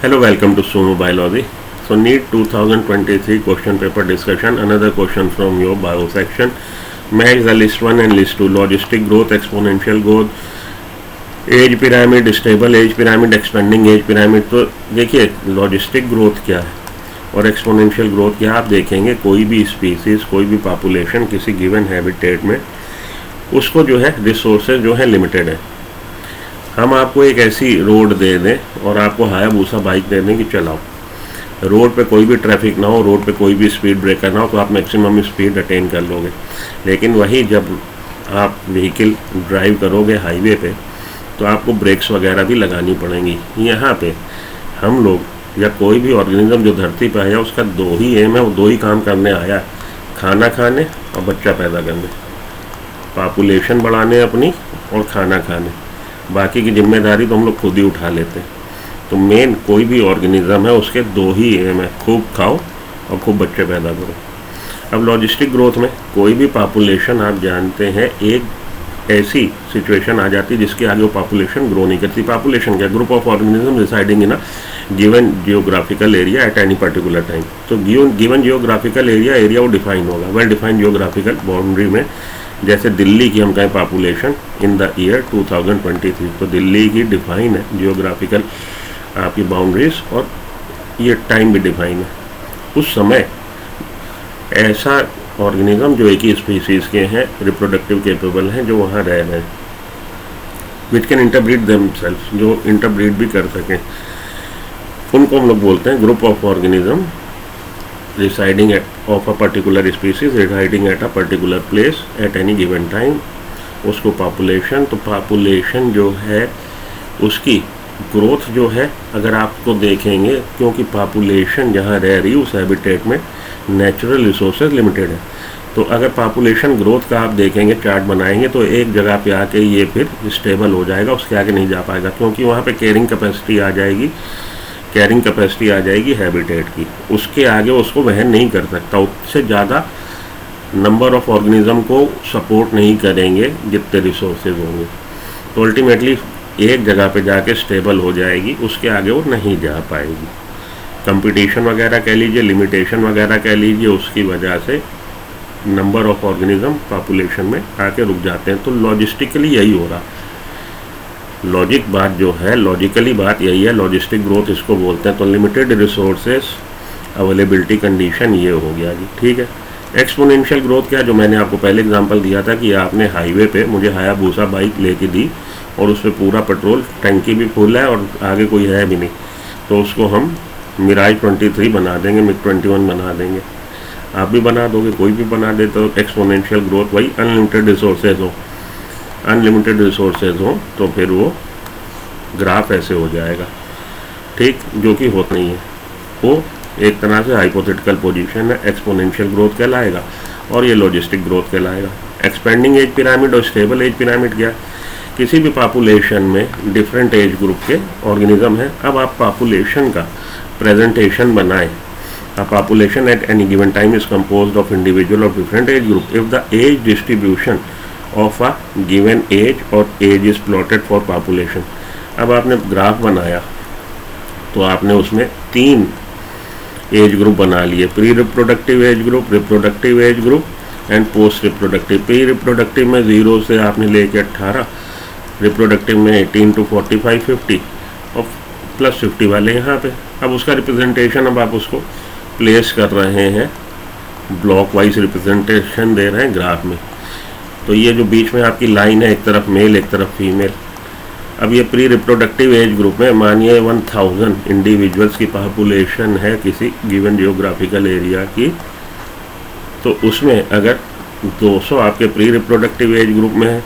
Hello, welcome to Sumo Biology. So, NEET 2023 question paper discussion. Another question from your bio section. Match the list 1 and list 2. Logistic growth, exponential growth, age pyramid, stable age pyramid, expanding age pyramid. तो देखिए logistic growth क्या है और exponential growth क्या है। आप देखेंगे कोई भी स्पीसीज, कोई भी पॉपुलेशन किसी गिवन हैबिटेट में उसको जो है रिसोर्सेज जो है लिमिटेड है। हम आपको एक ऐसी रोड दे दें और आपको हायाबूसा बाइक दे दें कि चलाओ, रोड पे कोई भी ट्रैफिक ना हो, रोड पे कोई भी स्पीड ब्रेकर ना हो, तो आप मैक्सिमम स्पीड अटेन कर लोगे। लेकिन वही जब आप व्हीकल ड्राइव करोगे हाईवे पे तो आपको ब्रेक्स वगैरह भी लगानी पड़ेंगी। यहाँ पे हम लोग या कोई भी ऑर्गेनिज्म जो धरती पे आया उसका दो ही एम है, वो दो ही काम करने आया, खाना खाने और बच्चा पैदा करने, पॉपुलेशन बढ़ाने अपनी और खाना खाने। बाकी की जिम्मेदारी तो हम लोग खुद ही उठा लेते हैं। तो मेन कोई भी ऑर्गेनिज्म है उसके दो ही एम है, खूब खाओ और खूब बच्चे पैदा करो। अब लॉजिस्टिक ग्रोथ में कोई भी पॉपुलेशन आप जानते हैं एक ऐसी सिचुएशन आ जाती है जिसके आगे वो पॉपुलेशन ग्रो नहीं करती। पॉपुलेशन क्या, group of organism residing in a given geographical area at any particular time. तो गिवन जियोग्राफिकल एरिया वो डिफाइन होगा, वेल डिफाइंड जियोग्राफिकल बाउंड्री में। जैसे दिल्ली की हम कहें पॉपुलेशन इन द ईयर 2023, तो दिल्ली की डिफाइन है जियोग्राफिकल आपकी बाउंड्रीज और ये टाइम भी डिफाइन है। उस समय ऐसा ऑर्गेनिज्म जो एक ही स्पीसीज के हैं, रिप्रोडक्टिव केपेबल हैं, जो वहाँ रह रहे हैं, विच कैन इंटरब्रीड देमसेल्फ, जो इंटरब्रीड भी कर सकें, उनको हम लोग बोलते हैं group of organism residing at of a particular species residing at a particular place at any given time. उसको पॉपुलेशन, तो पॉपुलेशन जो है उसकी ग्रोथ जो है अगर आपको देखेंगे, क्योंकि पॉपुलेशन जहाँ रह रही है उस हैबिटेट में नेचुरल रिसोर्सेज लिमिटेड है। तो अगर पॉपुलेशन ग्रोथ का आप देखेंगे, चार्ट बनाएंगे, तो एक जगह पे आके ये फिर स्टेबल हो जाएगा, उसके आगे नहीं जा पाएगा, क्योंकि वहाँ पे कैरिंग कैपेसिटी आ जाएगी हैबिटेट की। उसके आगे उसको वहन नहीं कर सकता, उससे ज़्यादा नंबर ऑफ ऑर्गेनिज्म को सपोर्ट नहीं करेंगे जितने रिसोर्सेज होंगे। तो अल्टीमेटली एक जगह पे जाके स्टेबल हो जाएगी, उसके आगे वो नहीं जा पाएगी। कंपटीशन वगैरह कह लीजिए, लिमिटेशन वगैरह कह लीजिए, उसकी वजह से नंबर ऑफ ऑर्गेनिज्म पॉपुलेशन में आके रुक जाते हैं। तो लॉजिस्टिकली यही हो रहा, लॉजिक बात जो है, लॉजिकली बात यही है, लॉजिस्टिक ग्रोथ इसको बोलते हैं। तो लिमिटेड रिसोर्सेस अवेलेबिलिटी कंडीशन ये हो गया जी, ठीक है। एक्सपोनेंशियल ग्रोथ क्या, जो मैंने आपको पहले एग्जांपल दिया था कि आपने हाईवे पे मुझे हायाबूसा बाइक लेके दी और उस पर पूरा पेट्रोल टंकी भी फुल है और आगे कोई है भी नहीं, तो उसको हम मिराज 23 बना देंगे, मिग 21 बना देंगे, आप भी बना दोगे, कोई भी बना दे। तो एक्सपोनेंशियल ग्रोथ वही अनलिमिटेड रिसोर्सेज हो तो फिर वो ग्राफ ऐसे हो जाएगा, ठीक, जो कि होता नहीं है। वो एक तरह से हाइपोथेटिकल पोजीशन है, एक्सपोनेंशियल ग्रोथ कहलाएगा और ये लॉजिस्टिक ग्रोथ कहलाएगा। एक्सपेंडिंग एज पिरामिड और स्टेबल एज पिरामिड क्या, किसी भी पॉपुलेशन में डिफरेंट एज ग्रुप के ऑर्गेनिज्म है। अब आप पॉपुलेशन का प्रेजेंटेशन बनाएं। A population at any given time is composed of individual of different age group. If the age distribution of a given age or age is plotted for population, अब आपने graph बनाया तो आपने उसमें 3 age group बना लिए, pre reproductive age group, reproductive age group and post reproductive. Pre reproductive में 0 से आपने लेके 18, रिप्रोडक्टिव में 18 to 45, 50 और प्लस 50 वाले यहाँ पे। अब उसका रिप्रेजेंटेशन, अब आप उसको प्लेस कर रहे हैं, ब्लॉक वाइज रिप्रेजेंटेशन दे रहे हैं ग्राफ में। तो ये जो बीच में आपकी लाइन है, एक तरफ मेल एक तरफ फीमेल। अब ये प्री रिप्रोडक्टिव एज ग्रुप में मानिए 1000 इंडिविजुअल्स की पॉपुलेशन है किसी गिवन जियोग्राफिकल एरिया की, तो उसमें अगर 200 आपके प्री रिप्रोडक्टिव एज ग्रुप में है,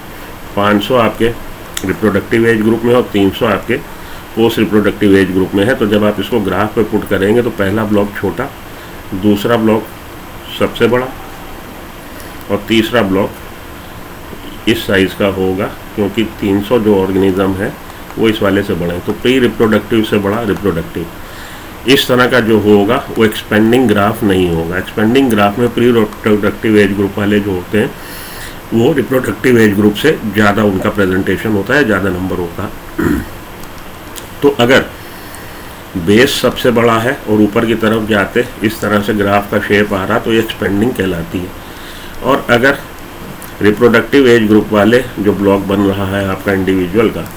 500 आपके रिप्रोडक्टिव एज ग्रुप में और 300 आपके पोस्ट रिप्रोडक्टिव एज ग्रुप में है, तो जब आप इसको ग्राफ पे पुट करेंगे तो पहला ब्लॉक छोटा, दूसरा ब्लॉक सबसे बड़ा और तीसरा ब्लॉक इस साइज़ का होगा, क्योंकि 300 जो ऑर्गेनिज्म है वो इस वाले से बड़ा है। तो प्री रिप्रोडक्टिव से बड़ा रिप्रोडक्टिव, इस तरह का जो होगा वो एक्सपेंडिंग ग्राफ नहीं होगा। एक्सपेंडिंग ग्राफ में प्री रिप्रोडक्टिव एज ग्रुप वाले जो होते हैं वो रिप्रोडक्टिव एज ग्रुप से ज़्यादा उनका प्रेजेंटेशन होता है, ज़्यादा नंबर होता है। तो अगर बेस सबसे बड़ा है और ऊपर की तरफ जाते इस तरह से ग्राफ का शेप आ रहा तो ये एक्सपेंडिंग कहलाती है। और अगर रिप्रोडक्टिव एज ग्रुप वाले जो ब्लॉक बन रहा है आपका इंडिविजुअल का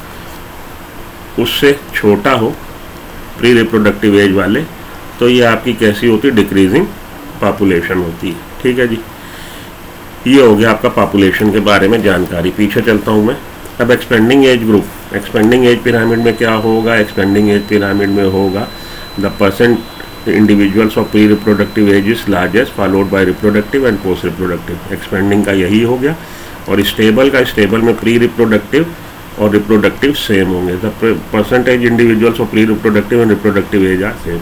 उससे छोटा हो प्री रिप्रोडक्टिव एज वाले, तो ये आपकी कैसी होती है, डिक्रीजिंग पॉपुलेशन होती है। ठीक है जी, ये हो गया आपका पॉपुलेशन के बारे में जानकारी। पीछे चलता हूँ मैं। अब expanding age group, expanding age pyramid में क्या होगा, एक्सपेंडिंग एज पिरामिड में होगा the percent individuals of pre reproductive age is largest followed by reproductive and post reproductive. Expanding का यही हो गया। और स्टेबल का, स्टेबल में प्री रिप्रोडक्टिव और रिप्रोडक्टिव सेम होंगे। The percentage individuals of pre reproductive and reproductive age are same.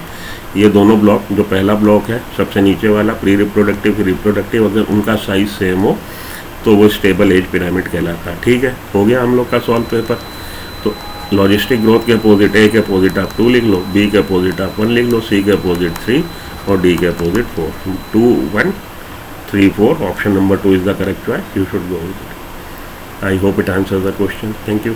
ये दोनों ब्लॉक, जो पहला ब्लॉक है सबसे नीचे वाला प्री रिप्रोडक्टिव फिर रिप्रोडक्टिव, अगर उनका साइज सेम हो तो वो स्टेबल एज पिरामिड कहलाता है। ठीक है, हो गया हम लोग का सॉल्व पेपर। तो लॉजिस्टिक ग्रोथ के अपोजिट ए के अपोजिट आप 2 लिख लो, बी के अपोजिट आप 1 लिख लो, सी के अपोजिट 3 और डी के opposite 4। 2 1 3 4 option number 2 is the correct choice. You should go with it. I hope it answers the question. Thank you.